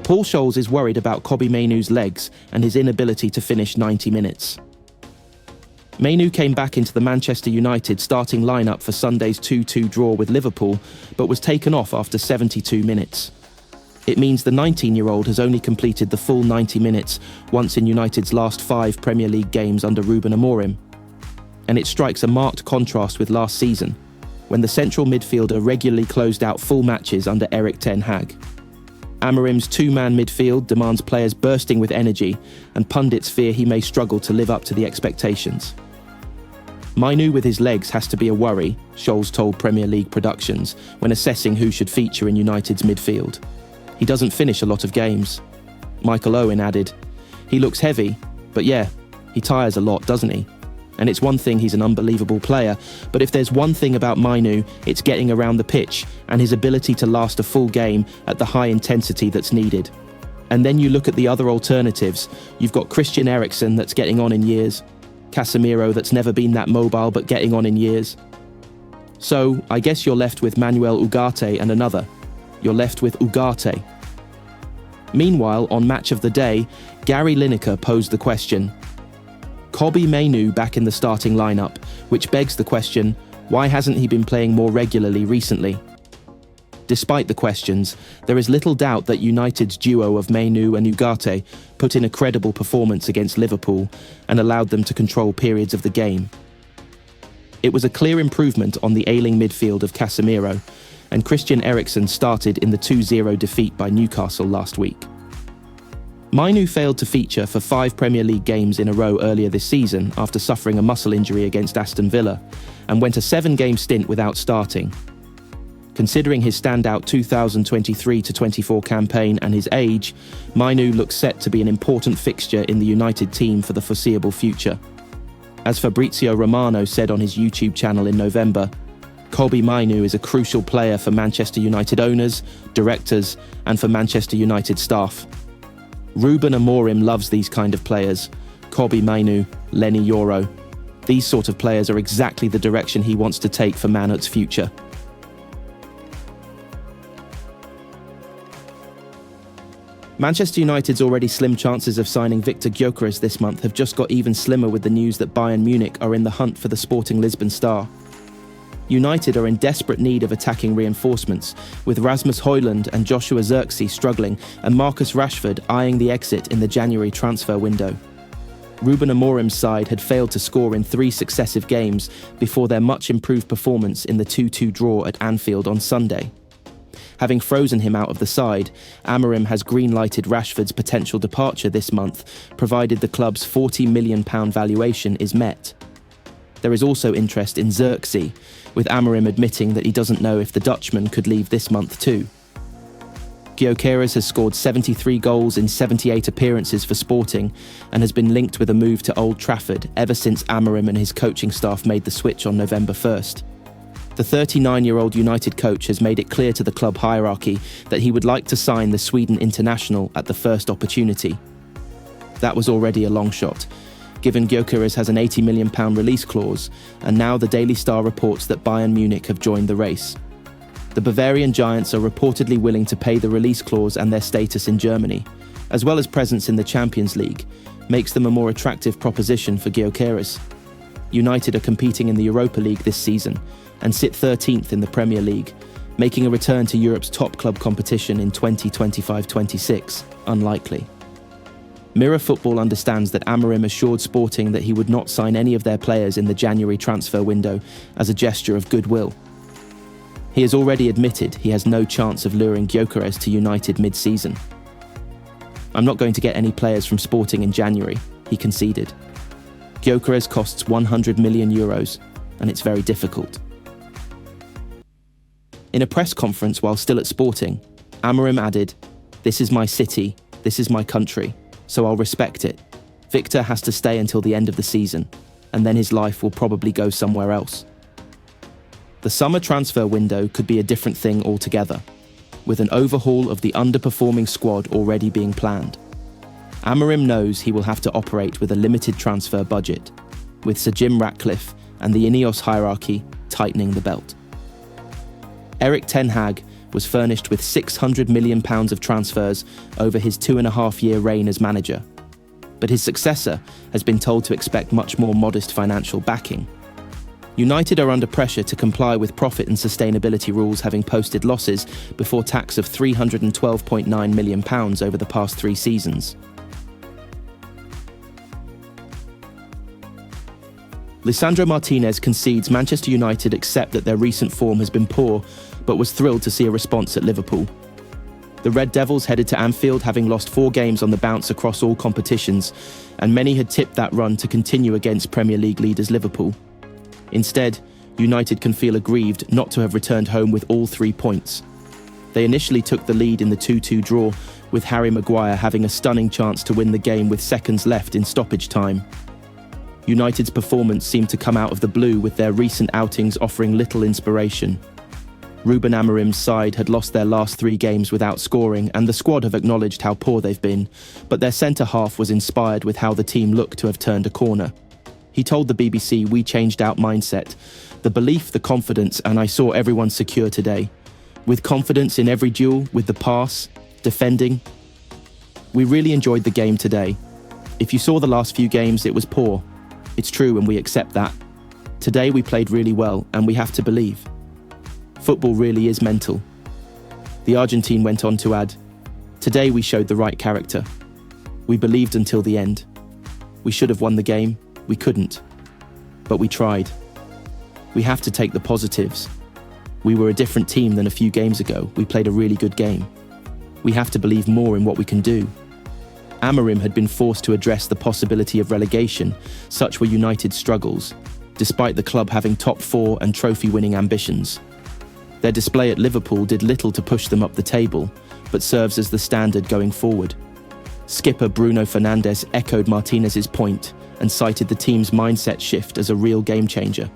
Paul Scholes is worried about Kobbie Mainoo's legs and his inability to finish 90 minutes. Mainoo came back into the Manchester United starting lineup for Sunday's 2-2 draw with Liverpool, but was taken off after 72 minutes. It means the 19-year-old has only completed the full 90 minutes once in United's last 5 Premier League games under Ruben Amorim. And it strikes a marked contrast with last season, when the central midfielder regularly closed out full matches under Erik ten Hag. Amorim's two-man midfield demands players bursting with energy, and pundits fear he may struggle to live up to the expectations. Mainoo with his legs has to be a worry, Scholes told Premier League Productions, when assessing who should feature in United's midfield. He doesn't finish a lot of games. Michael Owen added, "He looks heavy, but yeah, he tires a lot, doesn't he? And it's one thing he's an unbelievable player, but if there's one thing about Mainoo, it's getting around the pitch and his ability to last a full game at the high intensity that's needed." And then you look at the other alternatives. You've got Christian Eriksen that's getting on in years, Casemiro that's never been that mobile but getting on in years. So I guess you're left with Manuel Ugarte and another. You're left with Ugarte. Meanwhile, on Match of the Day, Gary Lineker posed the question, Kobbie Mainoo back in the starting lineup, which begs the question, why hasn't he been playing more regularly recently? Despite the questions, there is little doubt that United's duo of Mainoo and Ugarte put in a credible performance against Liverpool and allowed them to control periods of the game. It was a clear improvement on the ailing midfield of Casemiro, and Christian Eriksen started in the 2-0 defeat by Newcastle last week. Mainoo failed to feature for 5 Premier League games in a row earlier this season after suffering a muscle injury against Aston Villa, and went a 7-game stint without starting. Considering his standout 2023-24 campaign and his age, Mainoo looks set to be an important fixture in the United team for the foreseeable future. As Fabrizio Romano said on his YouTube channel in November, Kobbie Mainoo is a crucial player for Manchester United owners, directors, and for Manchester United staff. Ruben Amorim loves these kind of players. Kobbie Mainoo, Lenny Yoro. These sort of players are exactly the direction he wants to take for Man Ut's future. Manchester United's already slim chances of signing Viktor Gyökeres this month have just got even slimmer with the news that Bayern Munich are in the hunt for the Sporting Lisbon star. United are in desperate need of attacking reinforcements, with Rasmus Højlund and Joshua Zirkzee struggling and Marcus Rashford eyeing the exit in the January transfer window. Ruben Amorim's side had failed to score in 3 successive games before their much improved performance in the 2-2 draw at Anfield on Sunday. Having frozen him out of the side, Amorim has green-lighted Rashford's potential departure this month, provided the club's £40 million valuation is met. There is also interest in Zirkzee, with Amorim admitting that he doesn't know if the Dutchman could leave this month too. Gyökeres has scored 73 goals in 78 appearances for Sporting and has been linked with a move to Old Trafford ever since Amorim and his coaching staff made the switch on November 1st. The 39-year-old United coach has made it clear to the club hierarchy that he would like to sign the Sweden international at the first opportunity. That was already a long shot, given Gyökeres has an £80 million release clause, and now the Daily Star reports that Bayern Munich have joined the race. The Bavarian giants are reportedly willing to pay the release clause, and their status in Germany, as well as presence in the Champions League, makes them a more attractive proposition for Gyökeres. United are competing in the Europa League this season and sit 13th in the Premier League, making a return to Europe's top club competition in 2025-26 unlikely. Mirror Football understands that Amorim assured Sporting that he would not sign any of their players in the January transfer window as a gesture of goodwill. He has already admitted he has no chance of luring Gyökeres to United mid-season. "I'm not going to get any players from Sporting in January," he conceded. Gyökeres costs €100 million, and it's very difficult. In a press conference while still at Sporting, Amorim added, "This is my city, this is my country, so I'll respect it. Victor has to stay until the end of the season, and then his life will probably go somewhere else." The summer transfer window could be a different thing altogether, with an overhaul of the underperforming squad already being planned. Amorim knows he will have to operate with a limited transfer budget, with Sir Jim Ratcliffe and the Ineos hierarchy tightening the belt. Erik ten Hag, was furnished with £600 million of transfers over his 2.5-year reign as manager. But his successor has been told to expect much more modest financial backing. United are under pressure to comply with profit and sustainability rules, having posted losses before tax of £312.9 million over the past 3 seasons. Lisandro Martinez concedes Manchester United accept that their recent form has been poor, but was thrilled to see a response at Liverpool. The Red Devils headed to Anfield having lost 4 games on the bounce across all competitions, and many had tipped that run to continue against Premier League leaders Liverpool. Instead, United can feel aggrieved not to have returned home with all 3 points. They initially took the lead in the 2-2 draw, with Harry Maguire having a stunning chance to win the game with seconds left in stoppage time. United's performance seemed to come out of the blue, with their recent outings offering little inspiration. Ruben Amorim's side had lost their last 3 games without scoring, and the squad have acknowledged how poor they've been, but their centre-half was inspired with how the team looked to have turned a corner. He told the BBC, "We changed our mindset. The belief, the confidence, and I saw everyone secure today. With confidence in every duel, with the pass, defending. We really enjoyed the game today. If you saw the last few games, it was poor. It's true, and we accept that. Today we played really well, and we have to believe. Football really is mental." The Argentine went on to add, "Today we showed the right character. We believed until the end. We should have won the game. We couldn't. But we tried. We have to take the positives. We were a different team than a few games ago. We played a really good game. We have to believe more in what we can do." Amorim had been forced to address the possibility of relegation. Such were United's struggles, despite the club having top 4 and trophy-winning ambitions. Their display at Liverpool did little to push them up the table, but serves as the standard going forward. Skipper Bruno Fernandes echoed Martinez's point and cited the team's mindset shift as a real game-changer.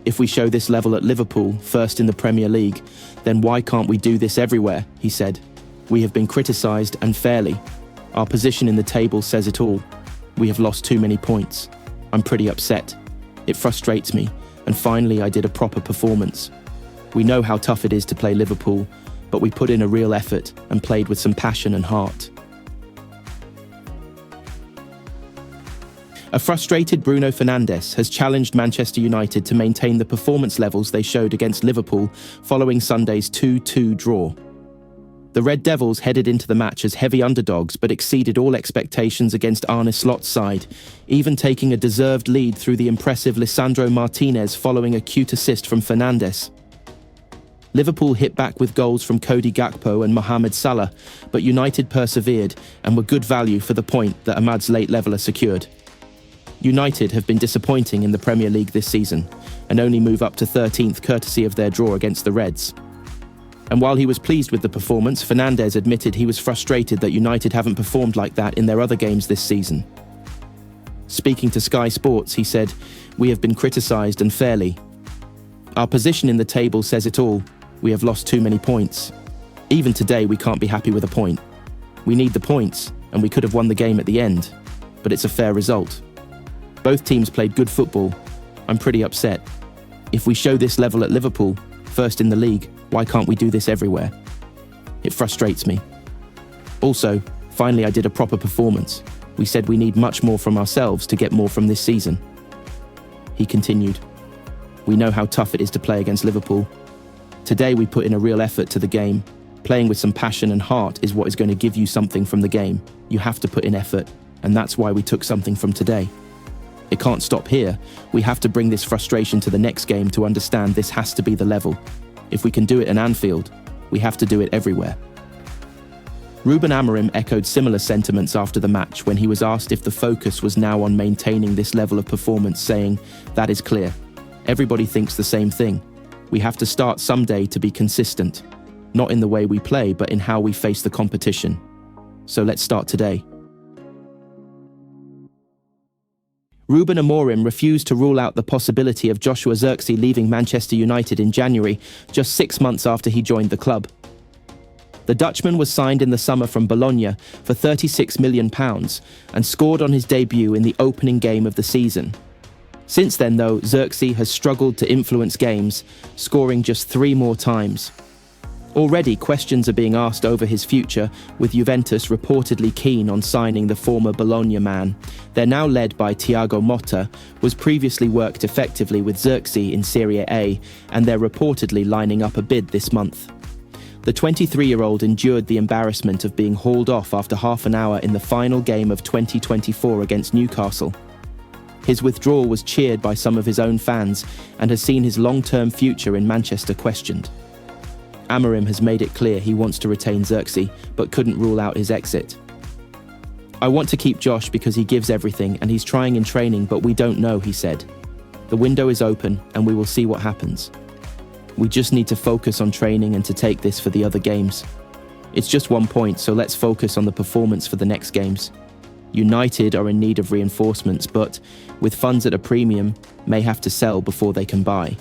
"If we show this level at Liverpool, first in the Premier League, then why can't we do this everywhere?" he said. "We have been criticised, and fairly. Our position in the table says it all. We have lost too many points. I'm pretty upset. It frustrates me, and finally I did a proper performance. We know how tough it is to play Liverpool, but we put in a real effort and played with some passion and heart." A frustrated Bruno Fernandes has challenged Manchester United to maintain the performance levels they showed against Liverpool following Sunday's 2-2 draw. The Red Devils headed into the match as heavy underdogs, but exceeded all expectations against Arne Slot's side, even taking a deserved lead through the impressive Lisandro Martinez following a cute assist from Fernandes. Liverpool hit back with goals from Cody Gakpo and Mohamed Salah, but United persevered and were good value for the point that Ahmad's late leveller secured. United have been disappointing in the Premier League this season, and only move up to 13th courtesy of their draw against the Reds. And while he was pleased with the performance, Fernandes admitted he was frustrated that United haven't performed like that in their other games this season. Speaking to Sky Sports, he said, "We have been criticised, and fairly. Our position in the table says it all. We have lost too many points. Even today we can't be happy with a point. We need the points, and we could have won the game at the end, but it's a fair result. Both teams played good football. I'm pretty upset. If we show this level at Liverpool, first in the league, why can't we do this everywhere? It frustrates me. Also, finally I did a proper performance. We said we need much more from ourselves to get more from this season." He continued, "We know how tough it is to play against Liverpool. Today we put in a real effort to the game. Playing with some passion and heart is what is going to give you something from the game. You have to put in effort, and that's why we took something from today. It can't stop here. We have to bring this frustration to the next game to understand this has to be the level. If we can do it in Anfield, we have to do it everywhere." Ruben Amorim echoed similar sentiments after the match when he was asked if the focus was now on maintaining this level of performance, saying, "That is clear. Everybody thinks the same thing. We have to start someday to be consistent, not in the way we play, but in how we face the competition. So let's start today." Ruben Amorim refused to rule out the possibility of Joshua Zirkzee leaving Manchester United in January, just 6 months after he joined the club. The Dutchman was signed in the summer from Bologna for £36 million and scored on his debut in the opening game of the season. Since then, though, Zirkzee has struggled to influence games, scoring just 3 more times. Already, questions are being asked over his future, with Juventus reportedly keen on signing the former Bologna man. They're now led by Thiago Motta, was previously worked effectively with Zirkzee in Serie A, and they're reportedly lining up a bid this month. The 23-year-old endured the embarrassment of being hauled off after half an hour in the final game of 2024 against Newcastle. His withdrawal was cheered by some of his own fans and has seen his long-term future in Manchester questioned. Amorim has made it clear he wants to retain Zirkzee, but couldn't rule out his exit. "I want to keep Josh because he gives everything and he's trying in training, but we don't know," he said. "The window is open and we will see what happens. We just need to focus on training and to take this for the other games. It's just 1 point, so let's focus on the performance for the next games. United are in need of reinforcements, but, with funds at a premium, may have to sell before they can buy."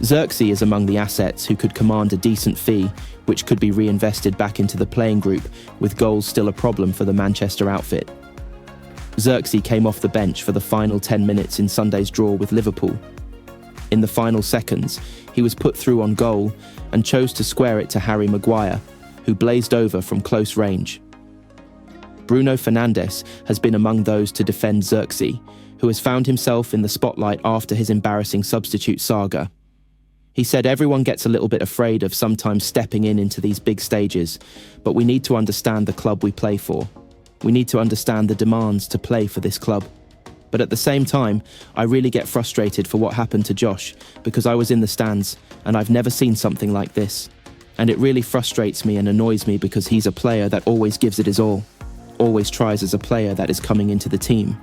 Zirkzee is among the assets who could command a decent fee, which could be reinvested back into the playing group, with goals still a problem for the Manchester outfit. Zirkzee came off the bench for the final 10 minutes in Sunday's draw with Liverpool. In the final seconds, he was put through on goal and chose to square it to Harry Maguire, who blazed over from close range. Bruno Fernandes has been among those to defend Zirkzee, who has found himself in the spotlight after his embarrassing substitute saga. He said everyone gets a little bit afraid of sometimes stepping into these big stages, but we need to understand the club we play for. We need to understand the demands to play for this club. But at the same time, I really get frustrated for what happened to Josh, because I was in the stands and I've never seen something like this. And it really frustrates me and annoys me because he's a player that always gives it his all, always tries as a player that is coming into the team.